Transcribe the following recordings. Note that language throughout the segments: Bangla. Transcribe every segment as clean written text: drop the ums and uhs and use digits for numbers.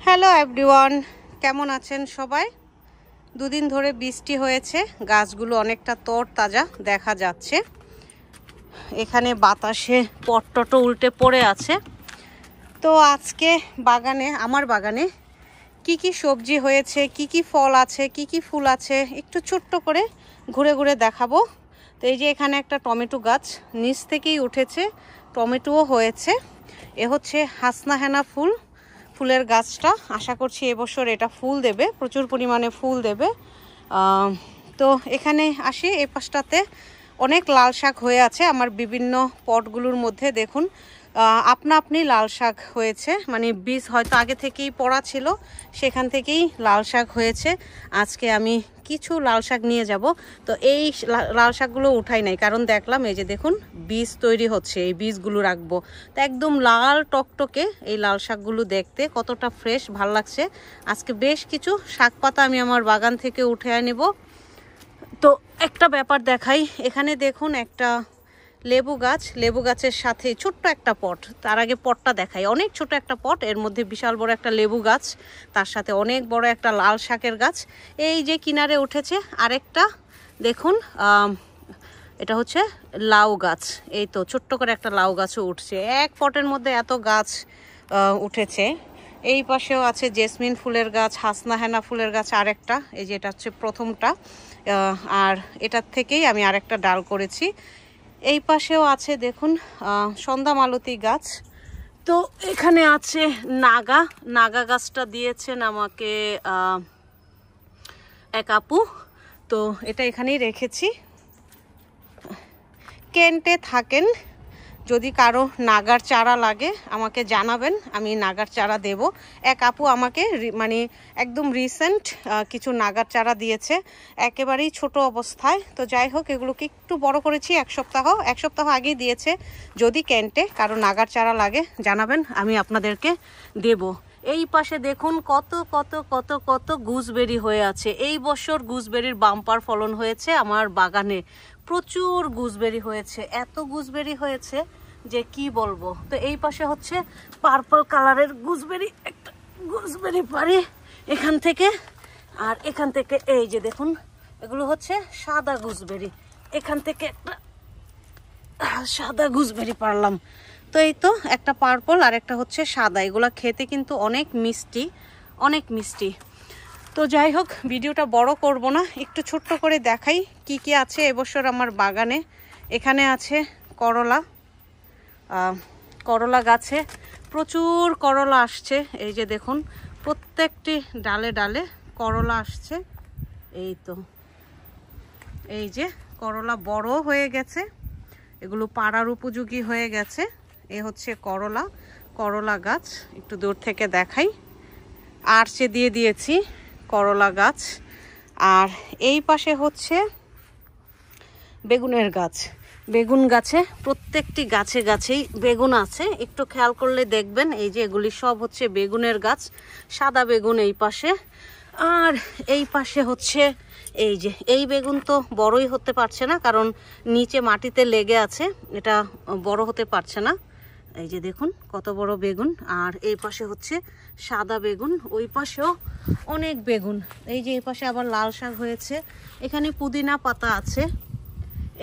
হ্যালো এভরিওয়ান, কেমন আছেন সবাই? দুদিন ধরে বৃষ্টি হয়েছে, গাছগুলো অনেকটা তরতাজা দেখা যাচ্ছে। এখানে বাতাসে পট্টটো উল্টে পড়ে আছে। তো আজকে আমার বাগানে কি কি সবজি হয়েছে, কি কি ফল আছে, কি কি ফুল আছে একটু ছোট্ট করে ঘুরে ঘুরে দেখাবো। তো এই যে এখানে একটা টমেটো গাছ নিচ থেকেই উঠেছে, টমেটোও হয়েছে। এ হচ্ছে হাসনাহেনা ফুলের গাছটা। আশা করছি এবছর এটা ফুল দেবে, প্রচুর পরিমাণে ফুল দেবে। তো এখানে আসি, এই পাশটাতে অনেক লাল শাক হয়ে আছে আমার বিভিন্ন পটগুলোর মধ্যে। দেখুন আপনা আপনি লাল শাক হয়েছে, মানে বীজ হয়তো আগে থেকেই পড়া ছিল, সেখান থেকেই লাল শাক হয়েছে। আজকে আমি কিছু লাল শাক নিয়ে যাব। তো এই লাল শাকগুলো উঠাই নাই, কারণ দেখলাম এই যে দেখুন বীজ তৈরি হচ্ছে, এই বীজগুলো রাখবো। তো একদম লাল টকটকে এই লাল শাকগুলো দেখতে কতটা ফ্রেশ, ভাল লাগছে। আজকে বেশ কিছু শাক পাতা আমি আমার বাগান থেকে উঠে আনিব। তো একটা ব্যাপার দেখাই, এখানে দেখুন একটা লেবু গাছের সাথে ছোট্ট একটা পট। তার আগে পটটা দেখাই, অনেক ছোট একটা পট, এর মধ্যে বিশাল বড় একটা লেবু গাছ, তার সাথে অনেক বড় একটা লাল শাকের গাছ। এই যে কিনারে উঠেছে আরেকটা, দেখুন এটা হচ্ছে লাউ গাছ। এই তো ছোট্ট করে একটা লাউ গাছও উঠছে, এক পটের মধ্যে এত গাছ উঠেছে। এই পাশেও আছে জেসমিন ফুলের গাছ, হাসনাহেনা ফুলের গাছ আরেকটা, এই যে এটা হচ্ছে প্রথমটা, আর এটার থেকেই আমি আরেকটা ডাল করেছি। এই পাশেও আছে দেখুন সন্ধ্যা মালতী গাছ। তো এখানে আছে নাগা গাছটা দিয়েছেন আমাকে এক আপু। তো এটা এখানেই রেখেছি। কেন্টে থাকেন, যদি কারো নাগার চারা লাগে আমাকে জানাবেন, আমি নাগার চারা দেব। এক আপু আমাকে মানে একদম রিসেন্ট কিছু নাগার চারা দিয়েছে, একেবারেই ছোট অবস্থায়। তো যাই হোক, এগুলোকে একটু বড় করেছি, এক সপ্তাহ আগেই দিয়েছে। যদি কেন্টে কারো নাগার চারা লাগে জানাবেন, আমি আপনাদেরকে দেব। এই পাশে দেখুন কত কত কত কত গুজবেরি হয়ে আছে। এই বছর গুজবেরির বাম্পার ফলন হয়েছে আমার বাগানে, প্রচুর গুজবেরি হয়েছে, এত গুজবেরি হয়েছে যে কি বলবো। তো এই পাশে হচ্ছে পার্পল কালারের গুজবেরি, একটা গুজবেরি পারি এখান থেকে, আর এখান থেকে এই যে দেখুন এগুলো হচ্ছে সাদা গুজবেরি, এখান থেকে একটা সাদা গুজবেরি পারলাম। তো এই তো একটা পার্পল আর একটা হচ্ছে সাদা, এগুলো খেতে কিন্তু অনেক মিষ্টি। তো যাই হোক, ভিডিওটা বড় করব না, একটু ছোট্ট করে দেখাই কি কি আছে এবছর আমার বাগানে। এখানে আছে করলা গাছে প্রচুর করলা আসছে। এই যে দেখুন প্রত্যেকটি ডালে ডালে করলা আসছে। এই তো এই যে করলা বড় হয়ে গেছে, এগুলো পাড়ার উপযোগী হয়ে গেছে। এ হচ্ছে করলা গাছ, একটু দূর থেকে দেখাই, আরচে দিয়ে দিয়েছি করলা গাছ। আর এই পাশে হচ্ছে বেগুনের গাছ, বেগুন গাছে প্রত্যেকটি গাছেই বেগুন আছে, একটু খেয়াল করলে দেখবেন। এই যে এগুলি সব হচ্ছে বেগুনের গাছ, সাদা বেগুন এই পাশে। আর এই পাশে হচ্ছে এই যে এই বেগুন তো বড়ই হতে পারছে না, কারণ নিচে মাটিতে লেগে আছে, এটা বড় হতে পারছে না। এই যে দেখুন কত বড় বেগুন। আর এই পাশে হচ্ছে সাদা বেগুন, ওই পাশেও অনেক বেগুন। এই যে এই পাশে আবার লাল শাক হয়েছে, এখানে পুদিনা পাতা আছে,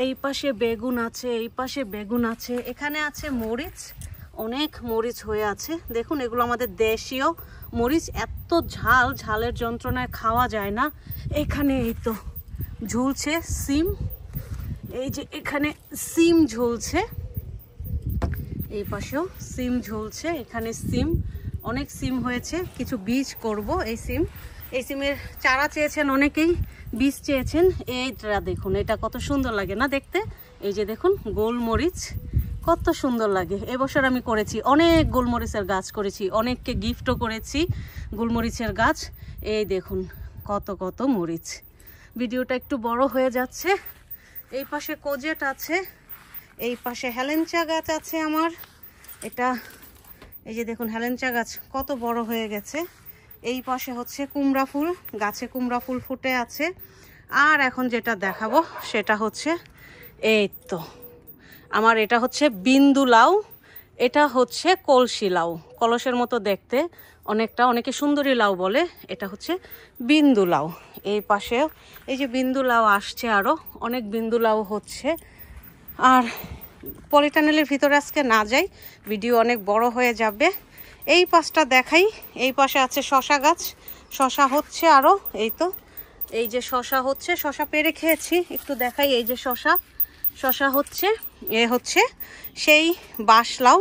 এই পাশে বেগুন আছে, এই পাশে বেগুন আছে, এখানে আছে মরিচ, অনেক মরিচ হয়ে আছে। দেখুন এগুলো আমাদের দেশীয় মরিচ, এত ঝালের যন্ত্রণায় খাওয়া যায় না। এখানে এই তো ঝুলছে সিম, এই যে এখানে সিম ঝুলছে, এই পাশেও সিম ঝুলছে, এখানে সিম, অনেক সিম হয়েছে, কিছু বীজ করব। এই সিমের চারা চেয়েছেন অনেকেই, বীজ চেয়েছেন। এইটা দেখুন, এটা কত সুন্দর লাগে না দেখতে। এই যে দেখুন গোলমরিচ কত সুন্দর লাগে। এবছর আমি করেছি অনেক গোলমরিচের গাছ করেছি, অনেককে গিফটও করেছি গোলমরিচের গাছ। এই দেখুন কত কত মরিচ। ভিডিওটা একটু বড় হয়ে যাচ্ছে। এই পাশে কোজেট আছে, এই পাশে হেলেঞ্চা গাছ আছে আমার, এটা এই যে দেখুন হেলেঞ্চা গাছ কত বড় হয়ে গেছে। এই পাশে হচ্ছে কুমড়া ফুল, গাছে কুমড়া ফুল ফুটে আছে। আর এখন যেটা দেখাবো সেটা হচ্ছে এই তো আমার, এটা হচ্ছে বিন্দু লাউ, এটা হচ্ছে কলসি লাউ, কলসের মতো দেখতে অনেকটা, অনেকে সুন্দরী লাউ বলে। এটা হচ্ছে বিন্দু লাউ। এই পাশেও এই যে বিন্দু লাউ আসছে, আরও অনেক বিন্দু লাউ হচ্ছে। আর পলিটানেলের ভিতরে আজকে না যাই, ভিডিও অনেক বড় হয়ে যাবে। এই পাশটা দেখাই, এই পাশে আছে শশা গাছ, শশা হচ্ছে আরও। এই তো এই যে শশা হচ্ছে, শশা পেরে খেয়েছি, একটু দেখাই। এই যে শশা হচ্ছে, এ হচ্ছে সেই বাঁশলাউ।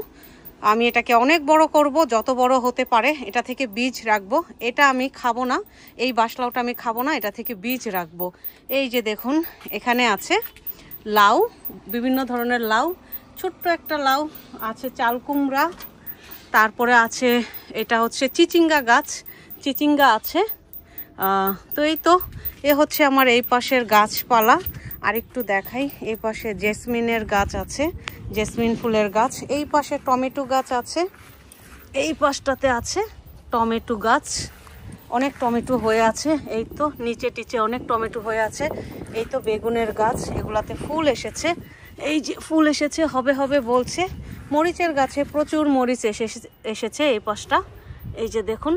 আমি এটাকে অনেক বড় করব, যত বড় হতে পারে। এটা থেকে বীজ রাখবো, এটা আমি খাবো না, এই বাঁশলাউটা আমি খাবো না, এটা থেকে বীজ রাখবো। এই যে দেখুন এখানে আছে লাউ, বিভিন্ন ধরনের লাউ, ছোট্ট একটা লাউ আছে, চাল কুমড়া, তারপরে আছে এটা হচ্ছে চিচিঙ্গা গাছ, চিচিঙ্গা আছে। তো এই তো এ হচ্ছে আমার এই পাশের গাছপালা। আর একটু দেখাই, এই পাশে জেসমিনের গাছ আছে, জেসমিন ফুলের গাছ। এই পাশে টমেটো গাছ আছে, এই পাশটাতে আছে টমেটো গাছ, অনেক টমেটো হয়ে আছে। এই তো নিচে টিচে অনেক টমেটো হয়ে আছে। এই তো বেগুনের গাছ, এগুলাতে ফুল এসেছে, এই যে ফুল এসেছে, হবে হবে বলছে। মরিচের গাছে প্রচুর মরিচ এসেছে এই পাশটা, এই যে দেখুন।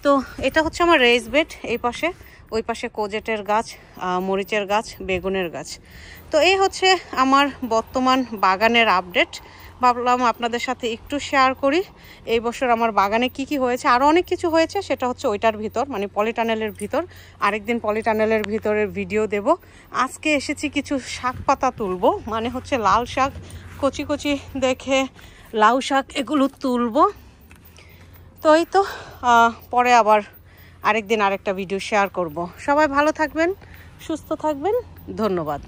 তো এটা হচ্ছে আমার রেইস বেড। এই পাশে, ওই পাশে কোজেটের গাছ, মরিচের গাছ, বেগুনের গাছ। তো এই হচ্ছে আমার বর্তমান বাগানের আপডেট। ভাবলাম আপনাদের সাথে একটু শেয়ার করি এই বছর আমার বাগানে কি কি হয়েছে। আরও অনেক কিছু হয়েছে, সেটা হচ্ছে ওইটার ভিতর, মানে পলিটানেলের ভিতর। আরেকদিন পলিটানেলের ভিতরের ভিডিও দেব। আজকে এসেছি কিছু শাক পাতা তুলবো, মানে হচ্ছে লাল শাক, কচি কচি দেখে লাউ শাক, এগুলো তুলবো। তো এই তো পরে আবার আরেকদিন আরেকটা ভিডিও শেয়ার করব। সবাই ভালো থাকবেন, সুস্থ থাকবেন, ধন্যবাদ।